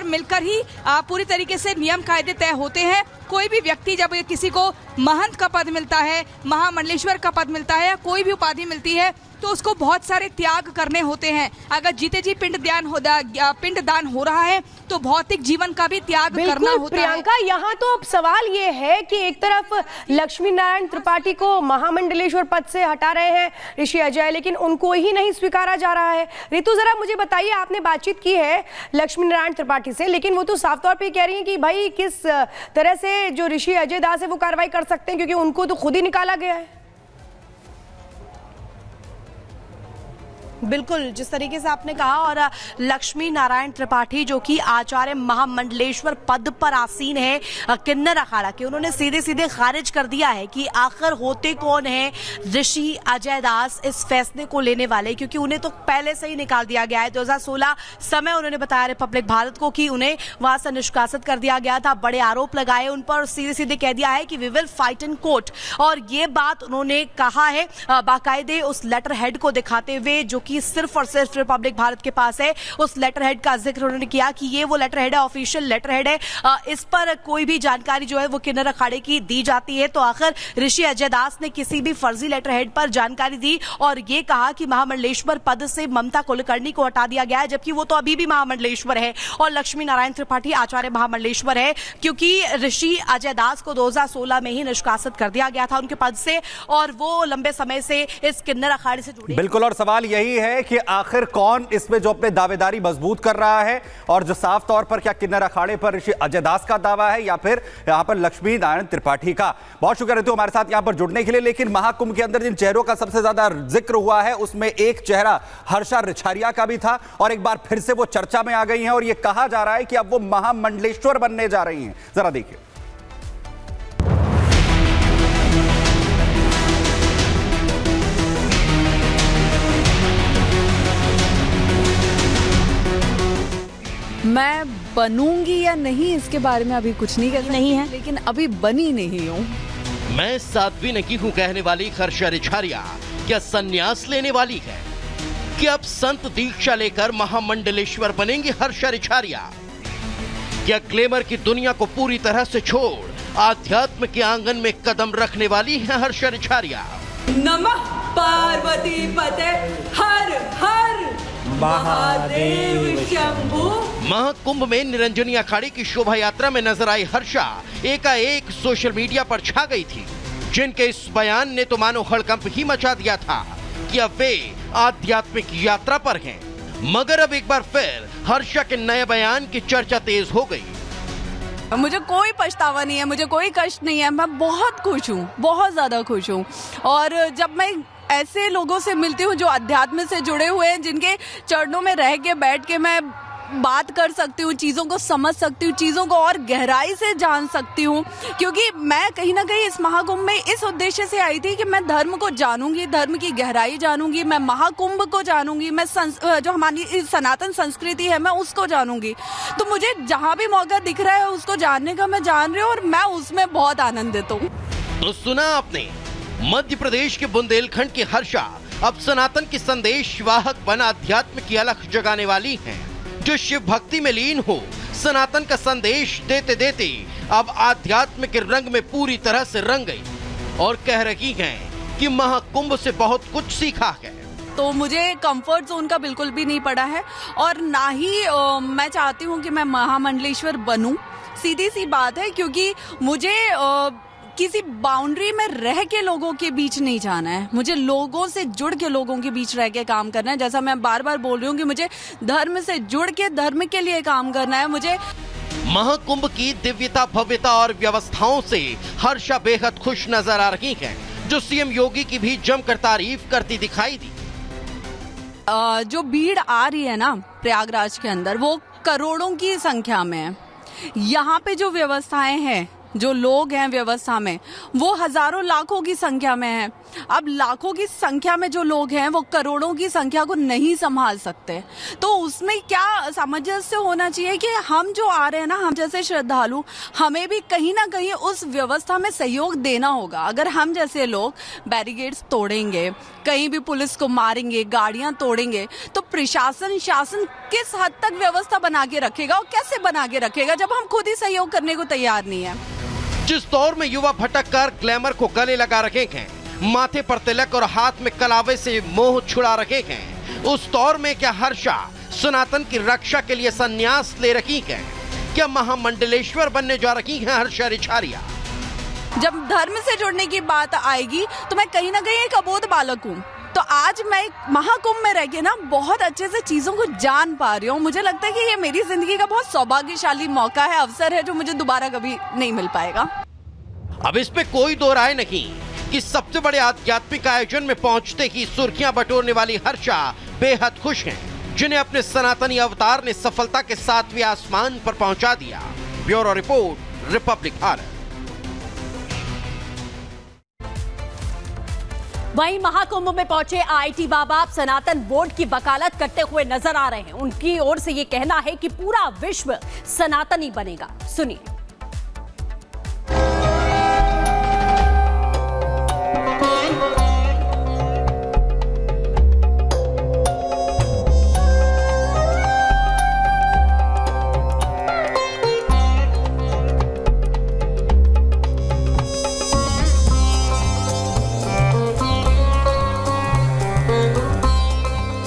और मिलकर ही पूरी तरीके से नियम कायदे तय होते हैं। कोई भी व्यक्ति जब किसी को महंत का पद मिलता है, महामंडलेश्वर का पद मिलता है या कोई भी उपाधि मिलती है तो उसको बहुत सारे त्याग करने होते हैं। अगर जीते जी पिंडदान हो रहा है तो भौतिक जीवन का भी त्याग करना होता प्रियंका, है। यहाँ तो अब सवाल ये है कि एक तरफ लक्ष्मी नारायण त्रिपाठी को महामंडलेश्वर पद से हटा रहे हैं ऋषि अजय, लेकिन उनको ही नहीं स्वीकारा जा रहा है। रितु, जरा मुझे बताइए, आपने बातचीत की है लक्ष्मी नारायण त्रिपाठी से, लेकिन वो तो साफ तौर पे कह रही हैं कि भाई किस तरह से जो ऋषि अजय दास है वो कार्रवाई कर सकते हैं, क्योंकि उनको तो खुद ही निकाला गया है। बिल्कुल, जिस तरीके से आपने कहा, और लक्ष्मी नारायण त्रिपाठी जो कि आचार्य महामंडलेश्वर पद पर आसीन है किन्नर अखाड़ा के, उन्होंने सीधे सीधे खारिज कर दिया है कि आखिर होते कौन है ऋषि अजय दास इस फैसले को लेने वाले, क्योंकि उन्हें तो पहले से ही निकाल दिया गया है। 2016 समय उन्होंने बताया रिपब्लिक भारत को कि उन्हें वहां से निष्कासित कर दिया गया था। बड़े आरोप लगाए उन पर और सीधे सीधे कह दिया है कि we will fight in court, और ये बात उन्होंने कहा है बाकायदे उस लेटर हेड को दिखाते हुए जो कि सिर्फ और सिर्फ रिपब्लिक भारत के पास है। उस लेटर हेड का जिक्र उन्होंने किया कि ये वो लेटर हेड है, ऑफिशियल लेटर हेड है, इस पर कोई भी जानकारी जो है वो किन्नर अखाड़े की दी जाती है। तो आखिर ऋषि अजय दास ने किसी भी फर्जी लेटर हेड पर जानकारी दी और ये कहा कि महामंडलेश्वर पद से ममता कुलकर्णी को हटा दिया गया है, जबकि वो तो अभी भी महामंडलेश्वर है और लक्ष्मी नारायण त्रिपाठी आचार्य महामंडलेश्वर है, क्योंकि ऋषि अजय दास को 2016 में ही निष्कासित कर दिया गया था उनके पद से और वो लंबे समय से इस किन्नर अखाड़े से जुड़े। बिल्कुल, और सवाल यही है कि आखिर कौन इसमें जो अपने दावेदारी मजबूत कर रहा है, और जो साफ तौर पर क्या किन्नर अखाड़े पर ऋषि अजय दास का दावा है या फिर यहां पर लक्ष्मी नारायण त्रिपाठी का। बहुत शुक्रिया रितु हमारे साथ यहां पर जुड़ने के लिए। लेकिन महाकुंभ के अंदर जिन चेहरों का सबसे ज्यादा जिक्र हुआ है उसमें एक चेहरा हर्षा रिछारिया का भी था और एक बार फिर से वो चर्चा में आ गई हैं और यह कहा जा रहा है कि अब वो महामंडलेश्वर बनने जा रही हैं। जरा देखिए। मैं बनूंगी या नहीं इसके बारे में अभी कुछ नहीं कहना नहीं है, लेकिन अभी बनी नहीं हूँ। मैं साध्वी नहीं हूँ कहने वाली हर्षा रिछारिया क्या संन्यास लेने वाली है? कि अब संत दीक्षा लेकर महामंडलेश्वर बनेंगे हर्षा रिछारिया? क्या ग्लैमर की दुनिया को पूरी तरह से छोड़ आध्यात्म के आंगन में कदम रखने वाली है हर्षा रिछारिया? नमः पार्वती पते हर हर महादेव शंभू। महाकुंभ में निरंजनी अखाड़े की शोभा यात्रा में नजर आई हर्षा एकाएक सोशल मीडिया पर छा गई थी, जिनके इस बयान ने तो मानो हड़कंप ही मचा दिया था कि अब वे आध्यात्मिक यात्रा पर हैं। मगर अब एक बार फिर हर्षा के नए बयान की चर्चा तेज हो गई। मुझे कोई पछतावा नहीं है, मुझे कोई कष्ट नहीं है, मैं बहुत खुश हूँ, बहुत ज्यादा खुश हूँ। और जब मैं ऐसे लोगों से मिलती हूँ जो अध्यात्म से जुड़े हुए हैं, जिनके चरणों में रह के बैठ के मैं बात कर सकती हूँ, चीज़ों को समझ सकती हूँ, चीज़ों को और गहराई से जान सकती हूँ, क्योंकि मैं कहीं ना कहीं इस महाकुंभ में इस उद्देश्य से आई थी कि मैं धर्म को जानूंगी, धर्म की गहराई जानूंगी, मैं महाकुंभ को जानूंगी, मैं जो हमारी सनातन संस्कृति है मैं उसको जानूंगी। तो मुझे जहाँ भी मौका दिख रहा है उसको जानने का मैं जान रही हूँ और मैं उसमें बहुत आनंदित हूँ। तो सुना आपने, मध्य प्रदेश के बुंदेलखंड की हर्षा अब सनातन की संदेश वाहक बन अध्यात्म की अलख जगाने वाली हैं, जो शिव भक्ति में लीन हो सनातन का संदेश देते देते अब आध्यात्म के रंग में पूरी तरह से रंग गई और कह रही हैं कि महाकुंभ से बहुत कुछ सीखा है। तो मुझे कंफर्ट जोन का बिल्कुल भी नहीं पड़ा है और ना ही मैं चाहती हूँ कि मैं महामंडलेश्वर बनूं। सीधी सी बात है, क्योंकि मुझे किसी बाउंड्री में रह के लोगों के बीच नहीं जाना है, मुझे लोगों से जुड़ के लोगों के बीच रह के काम करना है। जैसा मैं बार बार बोल रही हूँ कि मुझे धर्म से जुड़ के धर्म के लिए काम करना है। मुझे महाकुंभ की दिव्यता, भव्यता और व्यवस्थाओं से हर्षा बेहद खुश नजर आ रही हैं, जो सीएम योगी की भी जमकर तारीफ करती दिखाई दी। जो भीड़ आ रही है ना प्रयागराज के अंदर, वो करोड़ों की संख्या में है। यहाँ पे जो व्यवस्थाएं हैं जो लोग हैं व्यवस्था में वो हजारों लाखों की संख्या में हैं। अब लाखों की संख्या में जो लोग हैं वो करोड़ों की संख्या को नहीं संभाल सकते। तो उसमें क्या सामंजस्य होना चाहिए कि हम जो आ रहे हैं ना, हम जैसे श्रद्धालु, हमें भी कहीं ना कहीं उस व्यवस्था में सहयोग देना होगा। अगर हम जैसे लोग बैरिकेड्स तोड़ेंगे, कहीं भी पुलिस को मारेंगे, गाड़ियां तोड़ेंगे, तो प्रशासन शासन किस हद तक व्यवस्था बना के रखेगा और कैसे बना के रखेगा जब हम खुद ही सहयोग करने को तैयार नहीं है। जिस दौर में युवा भटक कर ग्लैमर को गले लगा रखे हैं, माथे पर तिलक और हाथ में कलावे से मोह छुड़ा रखे हैं, उस दौर में क्या हर्षा सनातन की रक्षा के लिए संन्यास ले रखी है? क्या महामंडलेश्वर बनने जा रही हैं हर्षा रिछारिया? जब धर्म से जुड़ने की बात आएगी तो मैं कहीं ना कहीं एक अबोध बालक हूँ। तो आज मैं महाकुंभ में रह के ना बहुत अच्छे से चीजों को जान पा रही हूँ। मुझे लगता है कि ये मेरी जिंदगी का बहुत सौभाग्यशाली मौका है, अवसर है, जो मुझे दोबारा कभी नहीं मिल पाएगा। अब इसमें कोई दो राय नहीं कि सबसे बड़े आध्यात्मिक आयोजन में पहुंचते ही सुर्खियां बटोरने वाली हर्षा बेहद खुश हैं, जिन्हें अपने सनातनी अवतार ने सफलता के 7वें आसमान पर पहुंचा दिया। Bureau report, Republic Bharat. वहीं महाकुंभ में पहुंचे आईटी बाबा सनातन बोर्ड की वकालत करते हुए नजर आ रहे हैं। उनकी ओर से ये कहना है कि पूरा विश्व सनातनी बनेगा। सुनिए।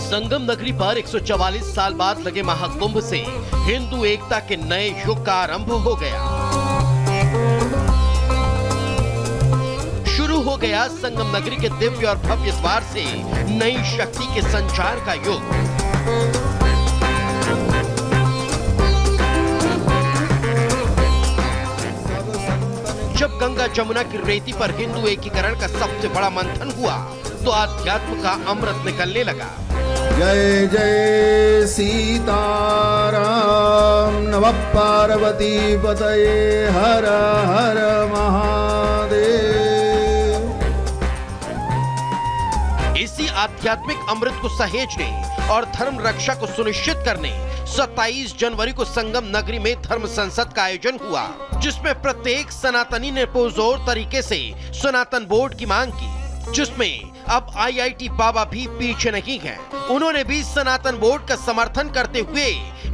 संगम नगरी पर 144 साल बाद लगे महाकुंभ से हिंदू एकता के नए युग का आरंभ हो गया। शुरू हो गया संगम नगरी के दिव्य और भव्य द्वार से नई शक्ति के संचार का युग। जब गंगा जमुना की रेती पर हिंदू एकीकरण का सबसे बड़ा मंथन हुआ तो आध्यात्म का अमृत निकलने लगा। जय जय सीताराम नमः पार्वती पतये हर हर महादेव। इसी आध्यात्मिक अमृत को सहेजने और धर्म रक्षा को सुनिश्चित करने 27 जनवरी को संगम नगरी में धर्म संसद का आयोजन हुआ, जिसमें प्रत्येक सनातनी ने पुरजोर तरीके से सनातन बोर्ड की मांग की, जिसमें अब आईआईटी बाबा भी पीछे नहीं हैं। उन्होंने भी सनातन बोर्ड का समर्थन करते हुए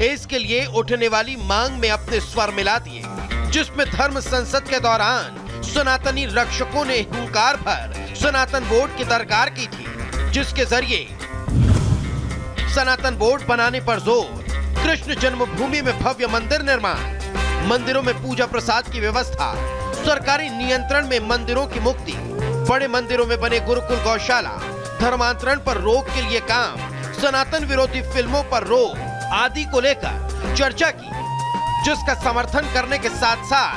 इसके लिए उठने वाली मांग में अपने स्वर मिला दिए, जिसमें धर्म संसद के दौरान सनातनी रक्षकों ने हुंकार भर सनातन बोर्ड की दरकार की थी, जिसके जरिए सनातन बोर्ड बनाने पर जोर, कृष्ण जन्मभूमि में भव्य मंदिर निर्माण, मंदिरों में पूजा प्रसाद की व्यवस्था, सरकारी नियंत्रण में मंदिरों की मुक्ति, बड़े मंदिरों में बने गुरुकुल गौशाला, धर्मांतरण पर रोक के लिए काम, सनातन विरोधी फिल्मों पर रोक आदि को लेकर चर्चा की, जिसका समर्थन करने के साथ साथ